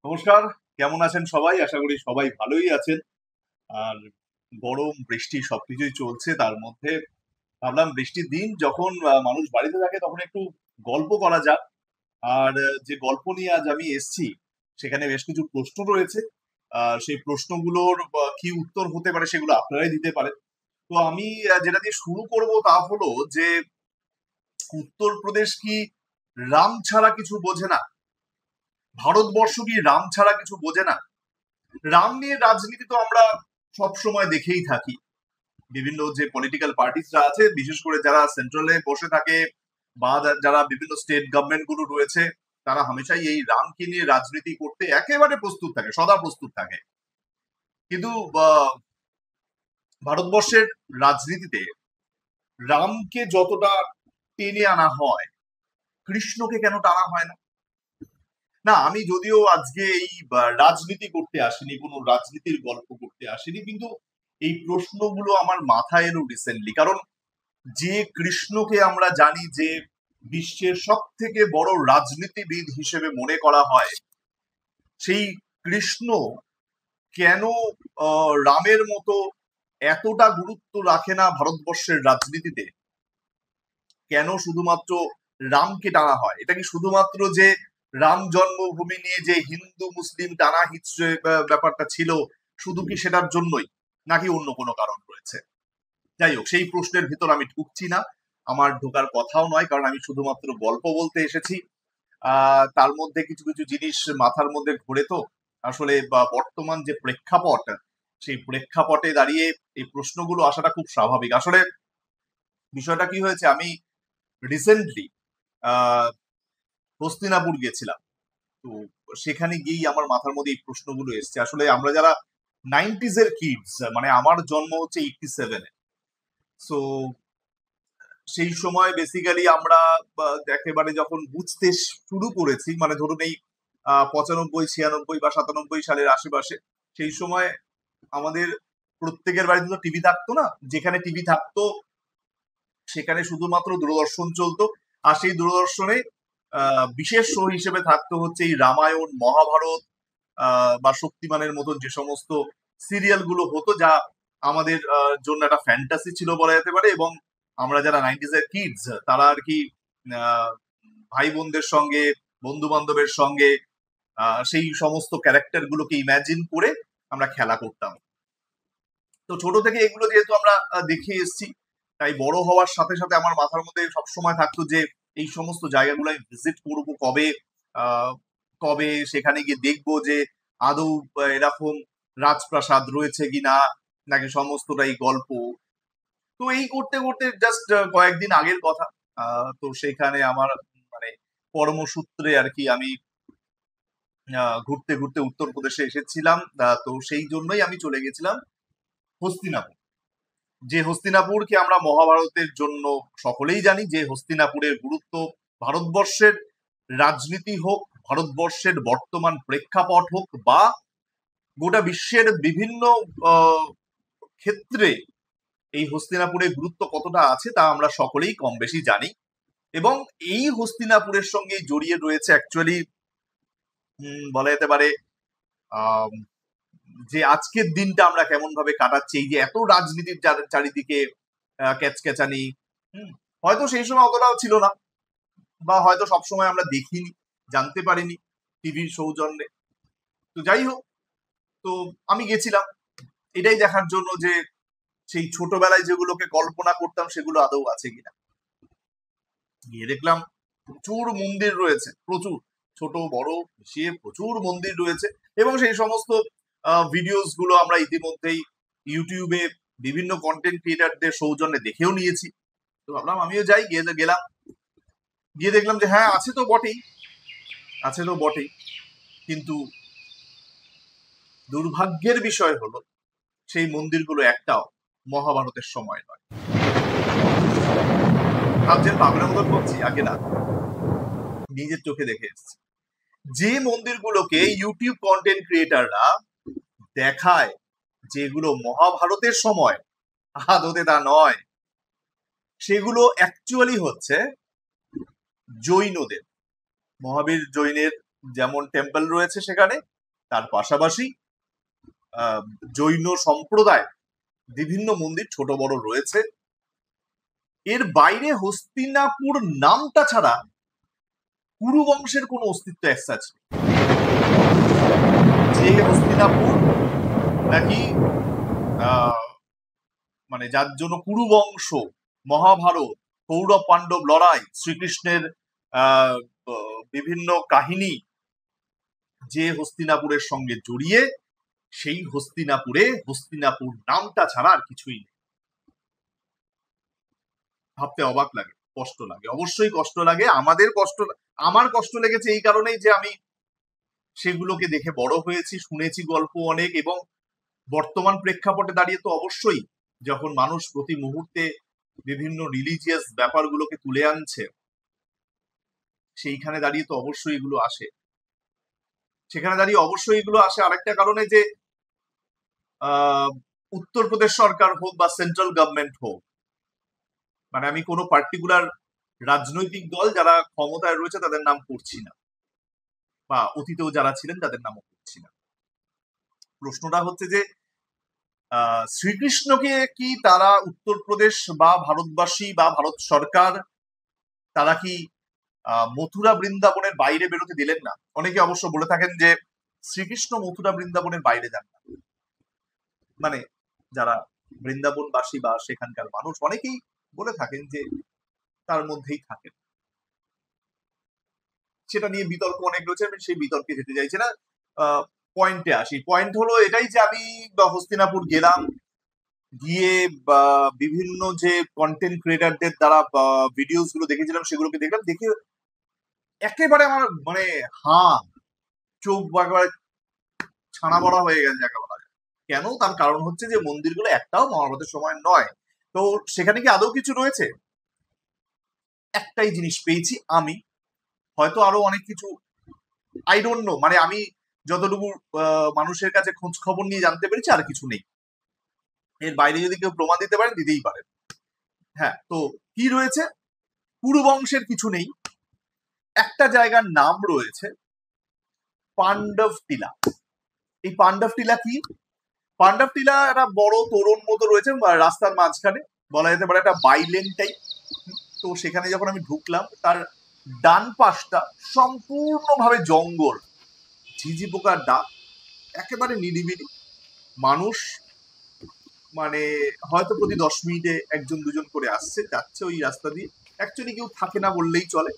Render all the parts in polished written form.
নমস্কার। কেমন আছেন সবাই? আশা করি সবাই ভালোই আছেন। আর গরম, বৃষ্টি সবকিছুই চলছে। তার মধ্যে ভাবলাম বৃষ্টির দিন যখন মানুষ বাড়িতে থাকে তখন একটু গল্প করা যাক। আর যে গল্প নিয়ে আজ আমি এসছি সেখানে বেশ কিছু প্রশ্ন রয়েছে। সেই প্রশ্নগুলোর কি উত্তর হতে পারে সেগুলো আপনারাই দিতে পারেন। তো আমি যেটা দিয়ে শুরু করব তা হলো যে উত্তরপ্রদেশ কি রাম ছাড়া কিছু বোঝে না? ভারতবর্ষ কি রাম ছাড়া কিছু বোঝে না? রাম নিয়ে রাজনীতি তো আমরা সব সময় দেখেই থাকি। বিভিন্ন যে পলিটিক্যাল পার্টিসরা আছে, বিশেষ করে যারা সেন্ট্রালে বসে থাকে বা যারা বিভিন্ন স্টেট গভর্নমেন্ট গুলো রয়েছে, তারা হামেশাই এই রামকে নিয়ে রাজনীতি করতে একেবারে প্রস্তুত থাকে, সদা প্রস্তুত থাকে। কিন্তু ভারতবর্ষের রাজনীতিতে রামকে যতটা টেনে আনা হয়, কৃষ্ণকে কেন টানা হয় না? না, আমি যদিও আজকে এই রাজনীতি করতে আসিনি, কোনো রাজনীতির গল্প করতে আসিনি, কিন্তু এই প্রশ্নগুলো আমার মাথায় এলো রিসেন্টলি। কারণ যে কৃষ্ণকে আমরা জানি যে বিশ্বের সব থেকে বড় রাজনীতিবিদ হিসেবে মনে করা হয়, সেই কৃষ্ণ কেন রামের মতো এতটা গুরুত্ব রাখে না ভারতবর্ষের রাজনীতিতে? কেন শুধুমাত্র রামকে টানা হয়? এটা কি শুধুমাত্র যে রাম জন্মভূমি নিয়ে যে হিন্দু মুসলিম টানা হিচড়ে ব্যাপারটা ছিল, শুধু কি সেটার জন্যই, নাকি অন্য কোনো কারণ রয়েছে? যাই হোক, সেই প্রশ্নের ভিতর আমি ঢুকছি না, আমার ঢোকার কথাও নয়, কারণ আমি শুধুমাত্র গল্প বলতে এসেছি। তার মধ্যে কিছু কিছু জিনিস মাথার মধ্যে ঘোরে। তো আসলে বর্তমান যে প্রেক্ষাপট, সেই প্রেক্ষাপটে দাঁড়িয়ে এই প্রশ্নগুলো আসাটা খুব স্বাভাবিক। আসলে বিষয়টা কি হয়েছে, আমি রিসেন্টলি হস্তিনাপুর গেছিলাম। তো সেখানে গিয়েই আমার মাথার মধ্যে এই প্রশ্নগুলো এসছে। আসলে আমরা যারা 90s এর কিডস, মানে আমার জন্ম হচ্ছে 87-এ। সো সেই সময় বেসিক্যালি আমরা একেবারে যখন বুঝতে শুরু করেছি, মানে ধরুন এই 95, 96 বা 97 সালের আশেপাশে, সেই সময় আমাদের প্রত্যেকের বাড়িতে তো টিভি থাকতো না। যেখানে টিভি থাকতো সেখানে শুধুমাত্র দূরদর্শন চলতো। আর সেই দূরদর্শনে বিশেষ শো হিসেবে থাকতো হচ্ছে এই রামায়ণ, মহাভারত বা শক্তিমানের মতন যে সমস্ত সিরিয়াল গুলো হতো, যা আমাদের জন্য একটা ফ্যান্টাসি ছিল বলা যেতে পারে। এবং আমরা যারা 90s এর কিডস, তারা আর কি আহ, ভাই বোনদের সঙ্গে, বন্ধু বান্ধবের সঙ্গে সেই সমস্ত ক্যারেক্টার গুলোকে ইমাজিন করে আমরা খেলা করতাম। তো ছোট থেকে এগুলো যেহেতু আমরা দেখে এসেছি, তাই বড় হওয়ার সাথে সাথে আমার মাথার মধ্যে সবসময় থাকতো যে এই সমস্ত জায়গাগুলো আমি ভিজিট করবো কবে, আহ, কবে সেখানে গিয়ে দেখবো যে আদৌ এরকম রাজপ্রাসাদ রয়েছে কিনা, নাকি সমস্তটাই গল্প। তো এই করতে করতে জাস্ট কয়েকদিন আগের কথা। তো সেখানে আমার মানে কর্মসূত্রে আর কি আমি ঘুরতে ঘুরতে উত্তরপ্রদেশে এসেছিলাম। তো সেই জন্যই আমি চলে গেছিলাম হস্তিনাপুর। যে হস্তিনাপুরকে আমরা মহাভারতের জন্য সকলেই জানি, যে হস্তিনাপুরের গুরুত্ব ভারতবর্ষের রাজনীতি হোক, ভারতবর্ষের বর্তমান প্রেক্ষাপট হোক, বা গোটা বিশ্বের বিভিন্ন আহ, ক্ষেত্রে এই হস্তিনাপুরের গুরুত্ব কতটা আছে তা আমরা সকলেই কম বেশি জানি। এবং এই হস্তিনাপুরের সঙ্গে জড়িয়ে রয়েছে অ্যাকচুয়ালি বলা যেতে পারে আহ যে আজকের দিনটা আমরা কেমন ভাবে কাটাচ্ছি, এই যে এত রাজনীতির চারিদিকে ক্যাচক্যাচানি। হুম, হয়তো সেই সময় অতটাও ছিল না, বা হয়তো সবসময় আমরা দেখিনি, জানতে পারিনি টিভির সৌজন্যে। তো যাই হোক, তো আমি গেছিলাম এটাই দেখার জন্য যে সেই ছোটবেলায় যেগুলোকে কল্পনা করতাম সেগুলো আদৌ আছে কিনা। গিয়ে দেখলাম প্রচুর মন্দির রয়েছে, প্রচুর, ছোট বড় মিশিয়ে প্রচুর মন্দির রয়েছে। এবং সেই সমস্ত ভিডিওস গুলো আমরা ইতিমধ্যেই ইউটিউবে বিভিন্ন কন্টেন্ট ক্রিয়েটারদের সৌজন্যে দেখেও নিয়েছি। তো ভাবলাম আমিও যাই, গেলাম, গিয়ে দেখলাম যে হ্যাঁ, আছে তো বটেই, আছে তো বটেই। কিন্তু দুর্ভাগ্যের বিষয় হলো সেই মন্দিরগুলো একটাও মহাভারতের সময় নয়। ভাবছেন পাগলের মতন করছি? আগে না, নিজের চোখে দেখে এসেছি। যে মন্দিরগুলোকে ইউটিউব কন্টেন্ট ক্রিয়েটাররা দেখায় যেগুলো মহাভারতের সময়, আদতে তা নয়। সেগুলো অ্যাকচুয়ালি হচ্ছে জৈনদের, মহাবীর জৈনের যেমন টেম্পল রয়েছে সেখানে, তার পাশাপাশি জৈন সম্প্রদায় বিভিন্ন মন্দির ছোট বড় রয়েছে। এর বাইরে হস্তিনাপুর নামটা ছাড়া কুরু বংশের কোনো অস্তিত্ব এক্সাচ যে হস্তিনাপুর নাকি মানে যার জন্য কুরু বংশ, মহাভারত, কৌরব পাণ্ডব লড়াই, শ্রীকৃষ্ণের বিভিন্ন কাহিনী যে হস্তিনাপুরের সঙ্গে জড়িয়ে, সেই হস্তিনাপুর নামটা ছাড়া আর কিছুই নেই। ভাবতে অবাক লাগে, কষ্ট লাগে, অবশ্যই কষ্ট লাগে। আমার কষ্ট লেগেছে এই কারণেই যে আমি সেগুলোকে দেখে বড় হয়েছি, শুনেছি গল্প অনেক, এবং বর্তমান প্রেক্ষাপটে দাঁড়িয়ে তো অবশ্যই যখন মানুষ প্রতি মুহূর্তে বিভিন্ন রিলিজিয়াস ব্যাপারগুলোকে তুলে আনছে, সেইখানে দাঁড়িয়ে তো অবশ্যই এগুলো আসে। সেখানে দাঁড়িয়ে অবশ্যই এগুলো আসে আরেকটা কারণে যে উত্তরপ্রদেশ সরকার হোক বা সেন্ট্রাল গভর্নমেন্ট হোক, মানে আমি কোনো পার্টিকুলার রাজনৈতিক দল যারা ক্ষমতায় রয়েছে তাদের নাম করছি না, বা অতীতেও যারা ছিলেন তাদের নামও করছি না। প্রশ্নটা হচ্ছে যে শ্রীকৃষ্ণকে কি তারা উত্তরপ্রদেশ বা ভারতবাসী বা ভারত সরকার তারা কি মথুরা বৃন্দাবনের বাইরে বেরোতে দিলেন না? অনেকে অবশ্য বলে থাকেন যে শ্রীকৃষ্ণ মথুরা বৃন্দাবনের বাইরে যান না, মানে যারা বৃন্দাবনবাসী বা সেখানকার মানুষ অনেকেই বলে থাকেন যে তার মধ্যেই থাকেন। সেটা নিয়ে বিতর্ক অনেক রয়েছে, আমি সেই বিতর্কে যেতে চাইছি না। পয়েন্টে আসি। পয়েন্ট হলো এটাই যে আমি হস্তিনাপুর গেলাম, গিয়ে বিভিন্ন যে কন্টেন্ট ক্রিয়েটারদের দ্বারা ভিডিওস গুলো দেখেছিলাম সেগুলোকে দেখলাম, দেখে একেবারে আমার মানে চোখ একেবারে ছানা বড়া হয়ে গেছে একেবারে। কেন? তার কারণ হচ্ছে যে মন্দিরগুলো একটাও মহাভারতের সময় নয়। তো সেখানে কি আদৌ কিছু রয়েছে? একটাই জিনিস পেয়েছি আমি, হয়তো আরো অনেক কিছু আই ডোন্ট নো, মানে আমি যতটুকু মানুষের কাছে খোঁজ খবর নিয়ে জানতে পেরেছি আর কিছু নেই। এর বাইরে যদি কেউ প্রমাণ দিতে পারেন দিতেই পারেন। হ্যাঁ, তো কি রয়েছে? কুরু বংশের কিছু নেই। একটা জায়গার নাম রয়েছে পাণ্ডব টিলা। এই পাণ্ডব টিলা কি? পাণ্ডব টিলা একটা বড় তোরণ মতো রয়েছে রাস্তার মাঝখানে, বলা যেতে পারে একটা বাইলেন টাইপ। তো সেখানে যখন আমি ঢুকলাম, তার ডান পাশটা সম্পূর্ণভাবে জঙ্গল, ঝিঝি পোকার ডাক, একেবারে নিরিবিলি। মানুষ মানে হয়তো প্রতি 10 মিনিটে একজন দুজন করে আসছে যাচ্ছে ওই রাস্তা দিয়ে। অ্যাকচুয়ালি কেউ থাকে না বললেই চলে।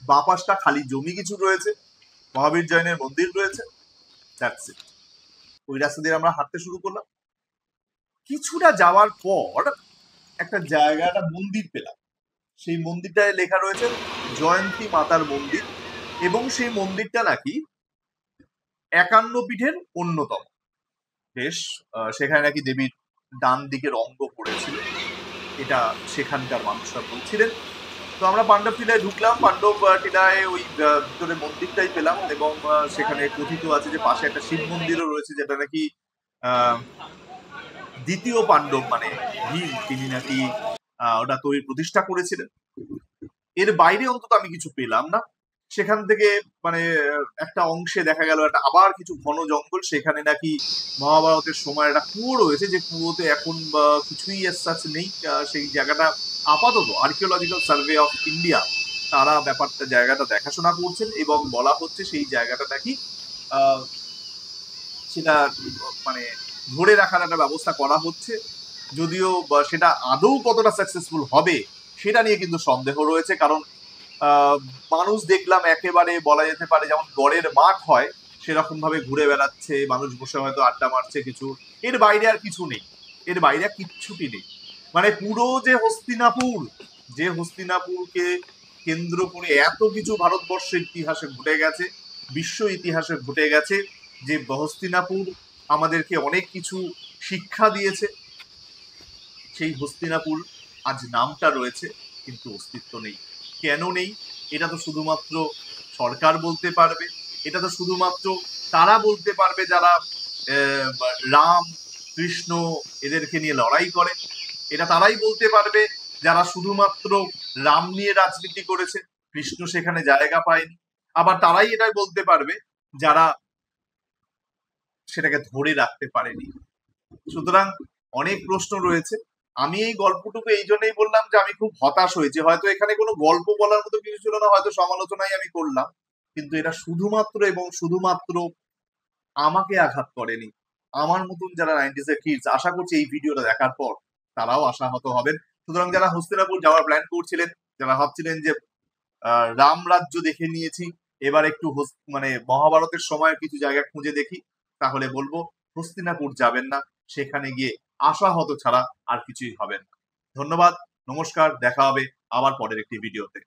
বাঁ পাশটা খালি জমি কিছু রয়েছে, মহাবীর জৈনের মন্দির রয়েছে, দ্যাটস ইট। ওই রাস্তা দিয়ে আমরা হাঁটতে শুরু করলাম। কিছুটা যাওয়ার পর একটা জায়গা, একটা মন্দির পেলাম। সেই মন্দিরটায় লেখা রয়েছে জয়ন্তী মাতার মন্দির, এবং সেই মন্দিরটা নাকি 51 পীঠের অন্যতম। বেশ, সেখানে নাকি দেবীর ডান দিকের অঙ্গ পড়েছিল, এটা সেখানকার মানুষরা বলছিলেন। তো আমরা পাণ্ডব টিলায় ঢুকলাম। পাণ্ডব টিলায় ওই ভিতরে মন্দিরটাই পেলাম, এবং সেখানে কথিত আছে যে পাশে একটা শিব মন্দিরও রয়েছে, যেটা নাকি দ্বিতীয় পাণ্ডব মানে ভীম, তিনি নাকি ওটা তৈরি প্রতিষ্ঠা করেছিলেন। এর বাইরে অন্তত আমি কিছু পেলাম না। সেখান থেকে মানে একটা অংশে দেখা গেল একটা আবার কিছু ঘন জঙ্গল, সেখানে নাকি মহাভারতের সময় একটা কুয়ো রয়েছে, যে কুয়োতে এখন কিছুই এসাচ নেই। সেই জায়গাটা আপাতত আর্কিওলজিক্যাল সার্ভে অফ ইন্ডিয়া তারা জায়গাটা দেখাশোনা করছেন, এবং বলা হচ্ছে সেই জায়গাটা নাকি সেটা মানে ধরে রাখার একটা ব্যবস্থা করা হচ্ছে। যদিও সেটা আদৌ কতটা সাকসেসফুল হবে সেটা নিয়ে কিন্তু সন্দেহ রয়েছে, কারণ মানুষ দেখলাম একেবারে বলা যেতে পারে যেমন গড়ের মাঠ হয় সেরকম ভাবে ঘুরে বেড়াচ্ছে, মানুষ বসে হয়তো আড্ডা মারছে কিছু। এর বাইরে আর কিছু নেই, এর বাইরে আর কিচ্ছুটি নেই। মানে পুরো যে হস্তিনাপুরকে কেন্দ্র করে এত কিছু ভারতবর্ষের ইতিহাসে ঘটে গেছে, বিশ্ব ইতিহাসে ঘটে গেছে, যে হস্তিনাপুর আমাদেরকে অনেক কিছু শিক্ষা দিয়েছে, সেই হস্তিনাপুর আজ নামটা রয়েছে কিন্তু অস্তিত্ব নেই। কেন নেই? এটা তো শুধুমাত্র সরকার বলতে পারবে, এটা তো শুধুমাত্র তারা বলতে পারবে যারা রাম কৃষ্ণ এদেরকে নিয়ে লড়াই করে। এটা তারাই বলতে পারবে যারা শুধুমাত্র রাম নিয়ে রাজনীতি করেছে, কৃষ্ণ সেখানে জায়গা পায়নি। আবার তারাই এটাই বলতে পারবে যারা সেটাকে ধরে রাখতে পারেনি। সুতরাং অনেক প্রশ্ন রয়েছে। আমি এই গল্পটুকু এই জন্যই বললাম যে আমি খুব হতাশ হয়েছি। হয়তো এখানে কোনো গল্প বলার মতো কিছু ছিল না, হয়তো সমালোচনাই আমি করলাম, কিন্তু এটা শুধুমাত্র এবং শুধুমাত্র আমাকে আঘাত করেনি। আমার মতন যারা 90s এর কিডস, আশা করছি এই ভিডিওটা দেখার পর তারাও আশাহত হবেন। সুতরাং যারা হস্তিনাপুর যাওয়ার প্ল্যান করছিলেন, যারা ভাবছিলেন যে রাম রাজ্য দেখে নিয়েছি, এবার একটু মানে মহাভারতের সময়ের কিছু জায়গা খুঁজে দেখি, তাহলে বলবো হস্তিনাপুর যাবেন না। সেখানে গিয়ে আশাহত ছাড়া আর কিছুই হবেন না। ধন্যবাদ, নমস্কার, দেখা হবে আবার পরের একটি ভিডিওতে।